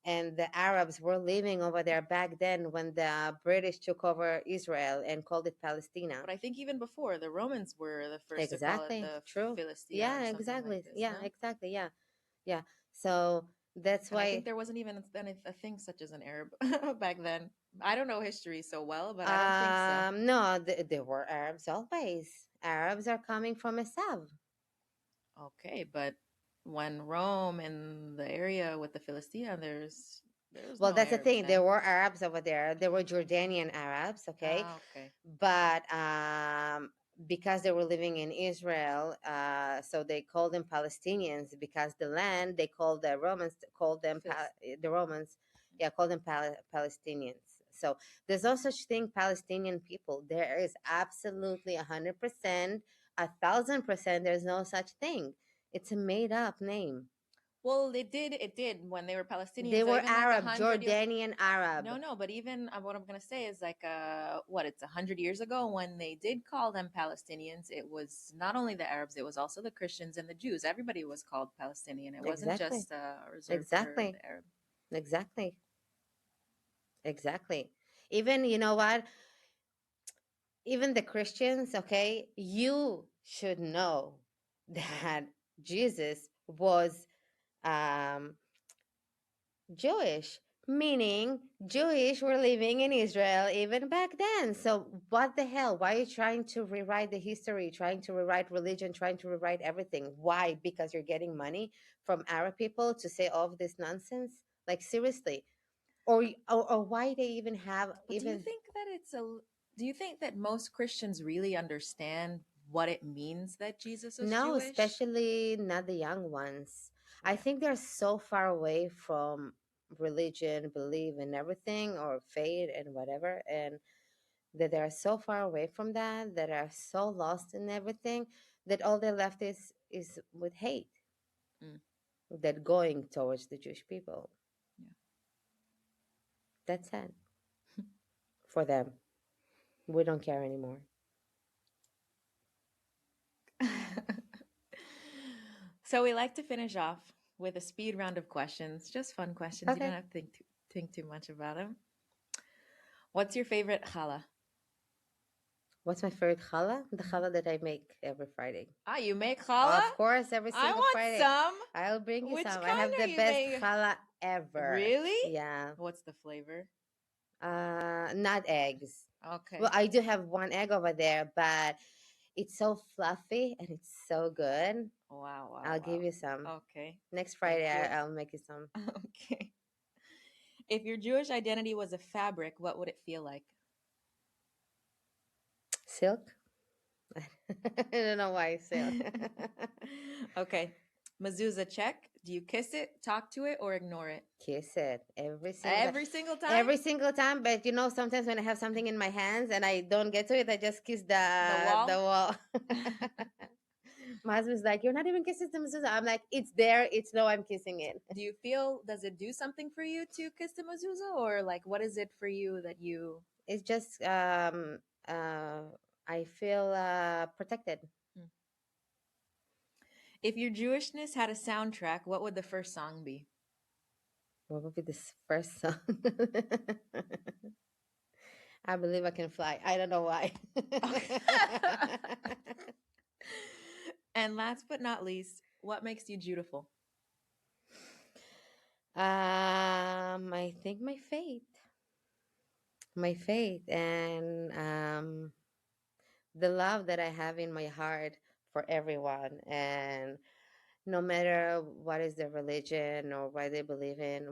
and the Arabs were living over there back then when the British took over Israel and called it Palestina. But I think even before the Romans were the first to call it Exactly, the true. Philistia or Yeah, something like exactly. this. Yeah, No. exactly. Yeah, yeah. So that's And I think why. there wasn't even a thing such as an Arab back then. I don't know history so well, but I don't think so. No, there were Arabs always. Arabs are coming from Esav. Okay, but when Rome and the area with the Philistia, there's Well, no that's the Arabs thing. There then. were Arabs over there. There were Jordanian Arabs, okay, Ah, okay. but because they were living in Israel, so they called them Palestinians because the land they called the Romans called them Philist. the Romans, yeah, called them Palestinians. So there's no such thing Palestinian people. There is absolutely 100%, 1,000%. There's no such thing. It's a made up name. Well, it did when they were Palestinians. They So were even like a Arab, hundred years. Jordanian Arab. No, no, but even what I'm gonna say is like what it's 100 years ago when they did call them Palestinians. It was not only the Arabs; it was also the Christians and the Jews. Everybody was called Palestinian. It wasn't Exactly. just reserved for Exactly. the Arab. Exactly. Exactly. Even, you know what? Even the Christians, okay, you should know that Jesus was um, Jewish, meaning Jewish were living in Israel even back then. So, what the hell? Why are you trying to rewrite the history, trying to rewrite religion, trying to rewrite everything? Why? Because you're getting money from Arab people to say all of this nonsense? Like, seriously. Or why they even have But even. do you think that most Christians really understand what it means that Jesus was No, Jewish? especially not the young ones. I Yeah. think they're so far away from religion, belief, and everything, or faith and whatever. And that they are so far away from that, that are so lost in everything, that all they're left is with hate, Mm. that going towards the Jewish people. Yeah. That's sad for them. We don't care anymore. So we like to finish off with a speed round of questions, just fun questions. You don't Okay. have to think too much about them. What's your favorite challah? What's my favorite challah? The Mhm. challah that I make every Friday. Ah, you make challah? Of course, every I single want Friday. some. I'll bring you Which some. I kind have are the you best making? challah ever. Really? Yeah. What's the flavor? Not eggs. Okay. Well, I do have one egg over there, but it's so fluffy and it's so good. Wow, wow, I'll give wow. you some. Okay. Next Thank Friday, you. I'll make you some. Okay. If your Jewish identity was a fabric, what would it feel like? Silk? I don't know why silk. Okay. Mezuzah check. Do you kiss it, talk to it, or ignore it? Kiss it every single time. Every single time? Every single time, but sometimes when I have something in my hands and I don't get to it, I just kiss The the wall? wall. My husband's like, "You're not even kissing the mezuzah." I'm like, "It's there. It's no, I'm kissing it." Do you feel, does it do something for you to kiss the mezuzah? Or like, what is it for you that you. It's just I feel protected. Hmm. If your Jewishness had a soundtrack, what would the first song be? What would be this first song? I believe I can fly. I don't know why. Okay. And last but not least, what makes you beautiful? I think my faith, and the love that I have in my heart for everyone, and no matter what is their religion or what they believe in,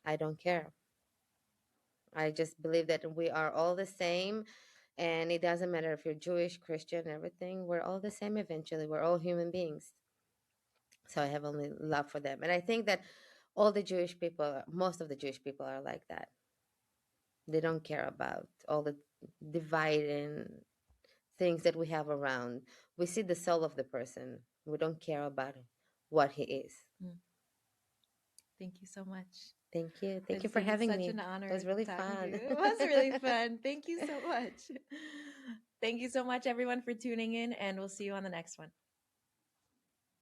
I don't care. I just believe that we are all the same, and it doesn't matter if you're Jewish, Christian, everything. We're all the same eventually. We're all human beings. So I have only love for them, and I think that most of the Jewish people are like that. They don't care about all the dividing things that we have around. We see the soul of the person. We don't care about what he is. Mm, thank you so much. Thank you. Thank you It's for been having such me. an It was honor really talking to you. fun. It was really fun. Thank you so much. Thank you so much, everyone, for tuning in, and we'll see you on the next one.